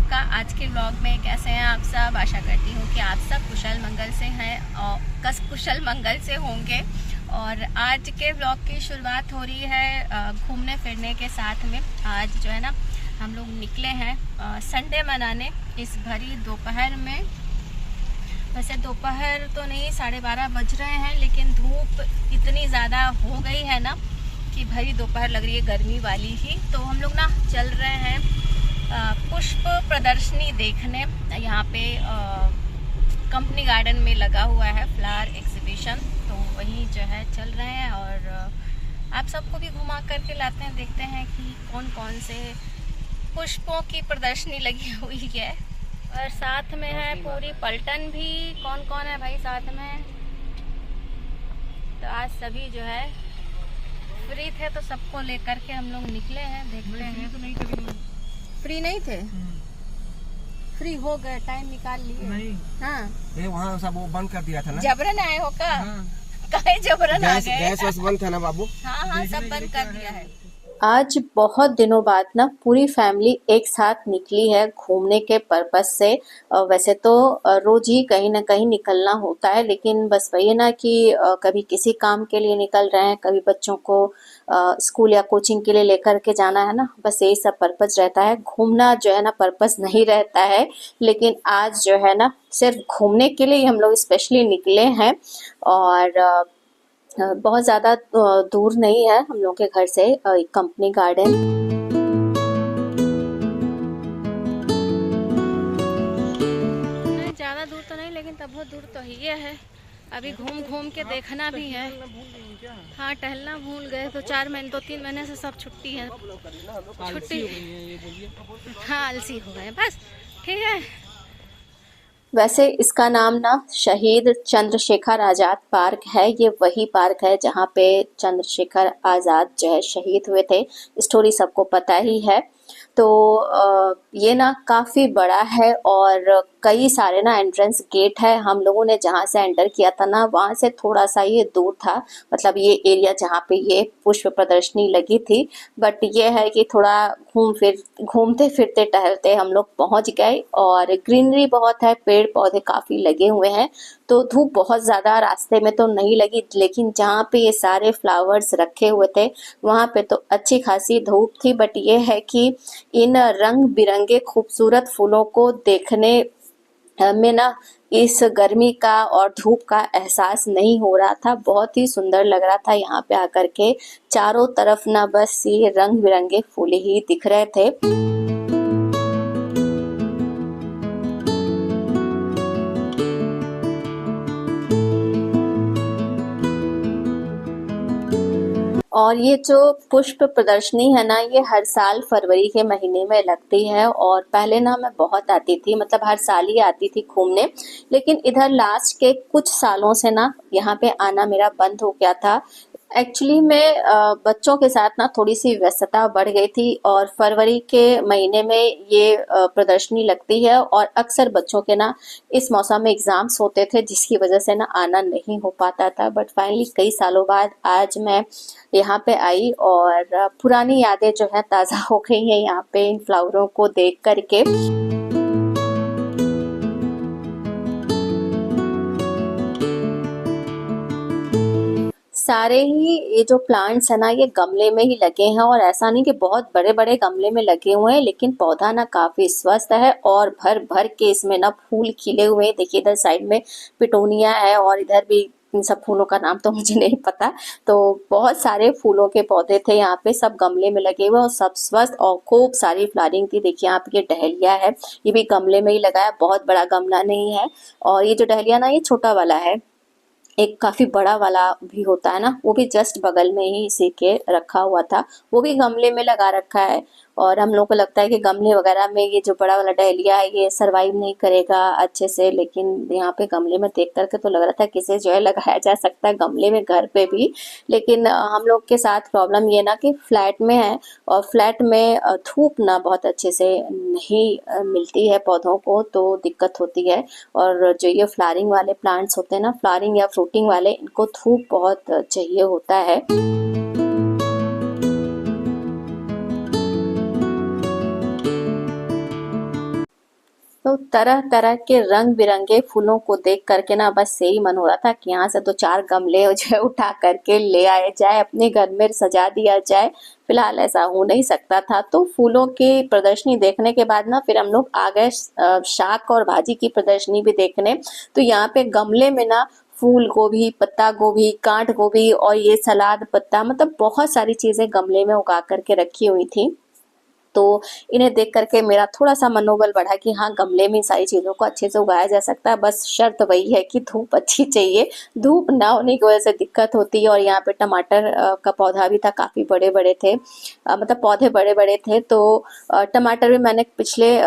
आपका आज के व्लॉग में। कैसे हैं आप सब? आशा करती हूँ कि आप सब कुशल मंगल से हैं और कुशल मंगल से होंगे। और आज के व्लॉग की शुरुआत हो रही है घूमने फिरने के साथ में। आज जो है ना हम लोग निकले हैं संडे मनाने इस भरी दोपहर में। वैसे दोपहर तो नहीं, 12:30 बज रहे हैं, लेकिन धूप इतनी ज़्यादा हो गई है ना कि भरी दोपहर लग रही है, गर्मी वाली ही। तो हम लोग ना चल रहे हैं पुष्प प्रदर्शनी देखने। यहाँ पे कंपनी गार्डन में लगा हुआ है फ्लावर एग्जीबिशन, तो वहीं जो है चल रहे हैं और आप सबको भी घुमा करके लाते हैं। देखते हैं कि कौन कौन से पुष्पों की प्रदर्शनी लगी हुई है। और साथ में है पूरी पलटन भी। कौन कौन है भाई साथ में? तो आज सभी जो है फ्री थे, तो सबको लेकर के हम लोग निकले हैं। देखते हैं। तो नहीं थे, फ्री नहीं थे, फ्री हो गए, टाइम निकाल लिए। नहीं, हाँ, वहाँ सब वो बंद कर दिया था ना। जबरन आए हो का? हाँ। काहे जबरन आ गए? गैस बंद था ना बाबू। हाँ, सब बंद कर दिया है। आज बहुत दिनों बाद ना पूरी फैमिली एक साथ निकली है घूमने के पर्पस से। वैसे तो रोज ही कहीं ना कहीं निकलना होता है, लेकिन बस वही है ना कि कभी किसी काम के लिए निकल रहे हैं, कभी बच्चों को स्कूल या कोचिंग के लिए लेकर के जाना है ना, बस यही सब पर्पस रहता है। घूमना जो है ना पर्पस नहीं रहता है, लेकिन आज जो है ना सिर्फ घूमने के लिए हम लोग स्पेशली निकले हैं। और बहुत ज़्यादा दूर नहीं है हम लोग के घर से कंपनी गार्डन। ज़्यादा दूर तो नहीं, लेकिन तब बहुत दूर तो ही है। अभी घूम घूम के देखना भी है। हाँ, टहलना भूल गए। तो 2-3 महीने से सब छुट्टी है, छुट्टी। हाँ, आलसी हो गए बस। ठीक है। वैसे इसका नाम ना शहीद चंद्रशेखर आज़ाद पार्क है। ये वही पार्क है जहाँ पे चंद्रशेखर आज़ाद जो है शहीद हुए थे। स्टोरी सबको पता ही है। तो ये ना काफ़ी बड़ा है और कई सारे ना एंट्रेंस गेट है। हम लोगों ने जहाँ से एंटर किया था ना, वहाँ से थोड़ा सा ये दूर था, मतलब ये एरिया जहाँ पे ये पुष्प प्रदर्शनी लगी थी। बट ये है कि थोड़ा घूमते फिरते टहलते हम लोग पहुँच गए। और ग्रीनरी बहुत है, पेड़ पौधे काफ़ी लगे हुए हैं, तो धूप बहुत ज़्यादा रास्ते में तो नहीं लगी। लेकिन जहाँ पे ये सारे फ्लावर्स रखे हुए थे वहाँ पे तो अच्छी खासी धूप थी। बट ये है कि इन रंग बिरंगे खूबसूरत फूलों को देखने में ना इस गर्मी का और धूप का एहसास नहीं हो रहा था। बहुत ही सुंदर लग रहा था यहाँ पे आकर के। चारों तरफ ना बस ये रंग बिरंगे फूल ही दिख रहे थे। और ये जो पुष्प प्रदर्शनी है ना, ये हर साल फरवरी के महीने में लगती है। और पहले ना मैं बहुत आती थी, मतलब हर साल ही आती थी घूमने, लेकिन इधर लास्ट के कुछ सालों से ना यहाँ पे आना मेरा बंद हो गया था। एक्चुअली मैं बच्चों के साथ ना थोड़ी सी व्यस्तता बढ़ गई थी। और फरवरी के महीने में ये प्रदर्शनी लगती है और अक्सर बच्चों के ना इस मौसम में एग्ज़ाम्स होते थे, जिसकी वजह से ना आना नहीं हो पाता था। बट फाइनली कई सालों बाद आज मैं यहाँ पे आई और पुरानी यादें जो है ताज़ा हो गई हैं यहाँ पे इन फ्लावरों को देख करके। सारे ही ये जो प्लांट्स है ना, ये गमले में ही लगे हैं। और ऐसा नहीं कि बहुत बड़े बड़े गमले में लगे हुए हैं, लेकिन पौधा ना काफ़ी स्वस्थ है और भर भर के इसमें ना फूल खिले हुए हैं। देखिए इधर साइड में पिटोनिया है और इधर भी, इन सब फूलों का नाम तो मुझे नहीं पता। तो बहुत सारे फूलों के पौधे थे यहाँ पे, सब गमले में लगे हुए और सब स्वस्थ और खूब सारी फ्लावरिंग थी। देखिए यहाँ पे ये डहलिया है, ये भी गमले में ही लगा है, बहुत बड़ा गमला नहीं है। और ये जो डहलिया ना, ये छोटा वाला है। एक काफ़ी बड़ा वाला भी होता है ना, वो भी जस्ट बगल में ही इसी के रखा हुआ था, वो भी गमले में लगा रखा है। और हम लोग को लगता है कि गमले वगैरह में ये जो बड़ा वाला डहलिया है ये सरवाइव नहीं करेगा अच्छे से, लेकिन यहाँ पे गमले में देख करके तो लग रहा था किसे जो है लगाया जा सकता है गमले में घर पे भी। लेकिन हम लोग के साथ प्रॉब्लम ये ना कि फ्लैट में है और फ्लैट में धूप ना बहुत अच्छे से नहीं मिलती है पौधों को, तो दिक्कत होती है। और जो ये फ्लावरिंग वाले प्लांट्स होते हैं ना, फ्लावरिंग या फ्रूटिंग वाले, इनको धूप बहुत चाहिए होता है। तो तरह तरह के रंग बिरंगे फूलों को देख करके ना बस यही मन हो रहा था कि यहाँ से 2-4 गमले जो है उठा करके ले आए जाए, अपने घर में सजा दिया जाए। फिलहाल ऐसा हो नहीं सकता था, तो फूलों की प्रदर्शनी देखने के बाद ना फिर हम लोग आ गए शाक और भाजी की प्रदर्शनी भी देखने। तो यहाँ पे गमले में ना फूल गोभी, पत्ता गोभी, कांट गोभी और ये सलाद पत्ता, मतलब बहुत सारी चीजें गमले में उगा करके रखी हुई थी। तो इन्हें देख करके मेरा थोड़ा-सा मनोबल बढ़ा कि हाँ, गमले में सारी चीज़ों को अच्छे से उगाया जा सकता है, बस शर्त वही है कि धूप अच्छी चाहिए। धूप ना होने की वजह से दिक्कत होती है। और यहाँ पे टमाटर का पौधा भी था, काफ़ी बड़े-बड़े थे, मतलब पौधे बड़े-बड़े थे। तो टमाटर भी मैंने पिछले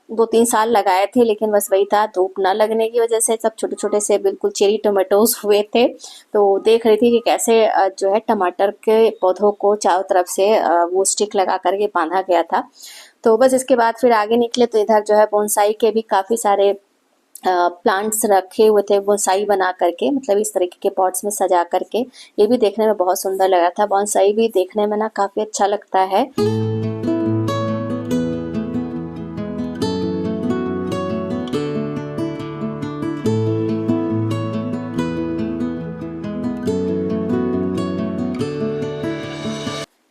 2-3 साल लगाए थे, लेकिन बस वही था, धूप ना लगने की वजह से सब छोटे-छोटे से बिल्कुल चेरी टोमेटोज़ हुए थे। तो देख रही थी कि कैसे जो है टमाटर के पौधों को चारों तरफ से वो स्टिक लगा कर के बाँधा गया था। तो बस इसके बाद फिर आगे निकले तो इधर जो है बोनसाई के भी काफ़ी सारे प्लांट्स रखे हुए थे, बोनसाई बना करके, मतलब इस तरीके के पॉट्स में सजा करके। ये भी देखने में बहुत सुंदर लग रहा था। बोनसाई भी देखने में ना काफ़ी अच्छा लगता है।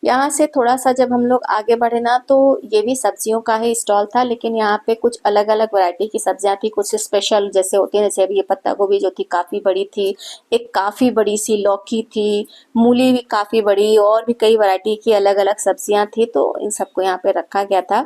यहाँ से थोड़ा-सा जब हम लोग आगे बढ़े ना तो ये भी सब्जियों का ही स्टॉल था, लेकिन यहाँ पे कुछ अलग-अलग वैरायटी की सब्जियाँ थी, कुछ स्पेशल जैसे होती हैं, जैसे अभी ये पत्ता गोभी जो थी काफ़ी बड़ी थी, एक काफ़ी बड़ी-सी लौकी थी, मूली भी काफ़ी बड़ी, और भी कई वैरायटी की अलग-अलग सब्जियाँ थी, तो इन सबको यहाँ पे रखा गया था।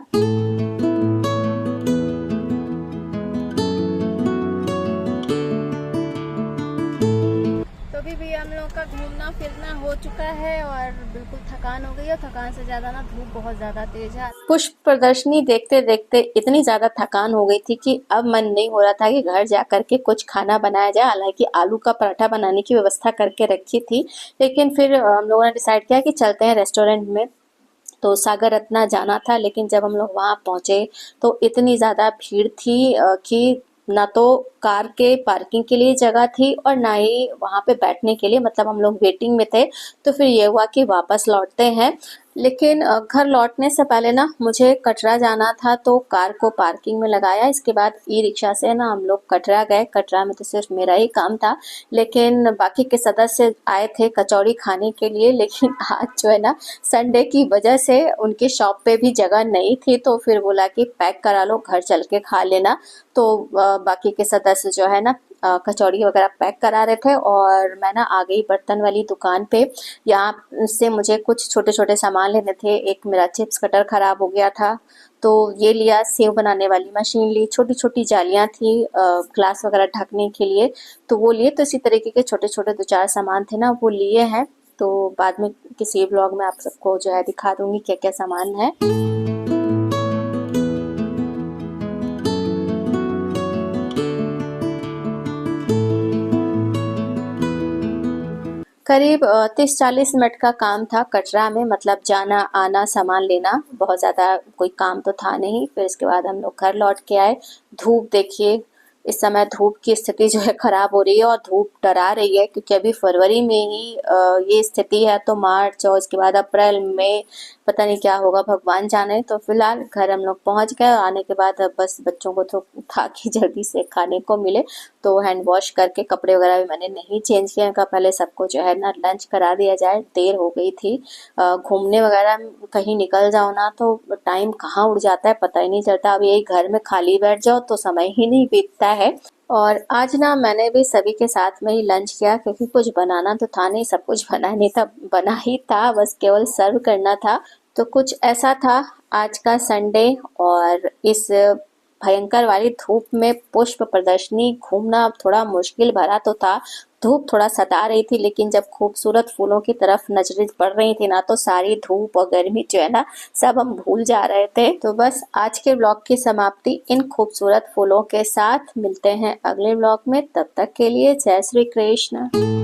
तो भी हम लोग का घूमना फिरना हो चुका है और बिल्कुल थकान हो गई है। थकान से ज़्यादा ना धूप बहुत ज़्यादा तेज है। पुष्प प्रदर्शनी देखते देखते इतनी ज़्यादा थकान हो गई थी कि अब मन नहीं हो रहा था कि घर जा कर के कुछ खाना बनाया जाए। हालांकि आलू का पराठा बनाने की व्यवस्था करके रखी थी, लेकिन फिर हम लोगों ने डिसाइड किया कि चलते हैं रेस्टोरेंट में। तो सागर रत्ना जाना था, लेकिन जब हम लोग वहाँ पहुँचे तो इतनी ज़्यादा भीड़ थी कि ना तो कार के पार्किंग के लिए जगह थी और ना ही वहाँ पे बैठने के लिए, मतलब हम लोग वेटिंग में थे। तो फिर ये हुआ कि वापस लौटते हैं, लेकिन घर लौटने से पहले ना मुझे कटरा जाना था, तो कार को पार्किंग में लगाया। इसके बाद ई रिक्शा से ना हम लोग कटरा गए। कटरा में तो सिर्फ मेरा ही काम था, लेकिन बाकी के सदस्य आए थे कचौड़ी खाने के लिए, लेकिन आज जो है ना संडे की वजह से उनकी शॉप पे भी जगह नहीं थी, तो फिर बोला कि पैक करा लो, घर चल के खा लेना। तो बाकी के सदस्य जो है ना कचौड़ी वगैरह पैक करा रहे थे, और मैं ना आ गई बर्तन वाली दुकान पे। यहाँ से मुझे कुछ छोटे छोटे सामान लेने थे। एक मेरा चिप्स कटर ख़राब हो गया था, तो ये लिया। सेव बनाने वाली मशीन ली, छोटी छोटी जालियाँ थी ग्लास वगैरह ढकने के लिए, तो वो लिए। तो इसी तरीके के छोटे छोटे 2-4 सामान थे ना, वो लिए हैं। तो बाद में किसी ब्लॉग में आप सबको जो है दिखा दूँगी क्या क्या सामान है। करीब 30-40 मिनट का काम था कटरा में, मतलब जाना आना सामान लेना, बहुत ज़्यादा कोई काम तो था नहीं। फिर इसके बाद हम लोग घर लौट के आए। धूप देखिए, इस समय धूप की स्थिति जो है ख़राब हो रही है, और धूप डरा रही है, क्योंकि अभी फरवरी में ही ये स्थिति है, तो मार्च और इसके बाद अप्रैल में पता नहीं क्या होगा, भगवान जाने। तो फिलहाल घर हम लोग पहुंच गए। आने के बाद अब बस बच्चों को तो था कि जल्दी से खाने को मिले, तो हैंड वॉश करके कपड़े वगैरह भी मैंने नहीं चेंज किया, का पहले सबको जो है ना लंच करा दिया जाए। देर हो गई थी। घूमने वगैरह कहीं निकल जाओ ना तो टाइम कहाँ उड़ जाता है पता ही नहीं चलता। अब यही घर में खाली बैठ जाओ तो समय ही नहीं बीतता है। और आज ना मैंने भी सभी के साथ में ही लंच किया, क्योंकि कुछ बनाना तो था नहीं, सब कुछ बना नहीं था, बना ही था, बस केवल सर्व करना था। तो कुछ ऐसा था आज का संडे, और इस भयंकर वाली धूप में पुष्प प्रदर्शनी घूमना थोड़ा मुश्किल भरा तो था। धूप थोड़ा सता रही थी, लेकिन जब खूबसूरत फूलों की तरफ नजरें पड़ रही थी ना, तो सारी धूप और गर्मी जो है ना सब हम भूल जा रहे थे। तो बस आज के ब्लॉग की समाप्ति इन खूबसूरत फूलों के साथ। मिलते हैं अगले ब्लॉग में, तब तक के लिए जय श्री कृष्ण।